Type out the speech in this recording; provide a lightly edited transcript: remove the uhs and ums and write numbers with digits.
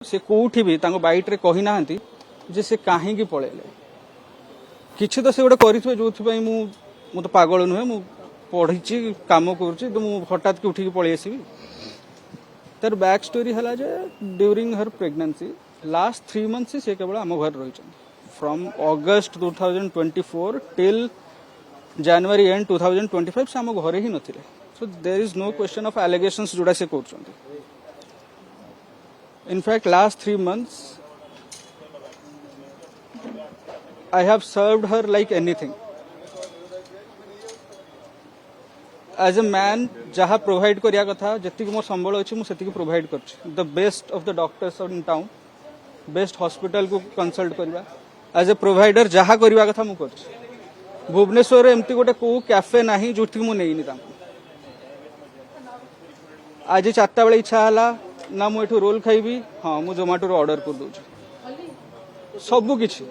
से कोठी भी बैट रे कही ना जे से कहीं पलैले किसी तो से गोटे करेंगे जो मु तो पागल नुहे मु पढ़ी कम कर हठात कि उठिक पलि आसबि तार बैक स्टोरी है during her pregnancy last 3 months से केवल आम घर रही from August 2024 till January end 2025 से आम घर ही नथिले so there is no question of allegations जोड़ा से कर in fact last 3 months I have served her like anything. As a man, जहाँ प्रोवाइड करिया कथा जति मोर संबल अच्छी मुझे प्रोवाइड कर the best of the doctors in town best hospital को कंसल्ट करवा एज ए प्रोवाइडर जहाँ करवा कथा मु कर भुवनेश्वर एमती गोटे को कैफे ना जो मुझे आज 4टा बेले इच्छा है ना मुझे रोल खाइबी हाँ मुझे जोमाटो ऑर्डर कर दूँ सबू किछि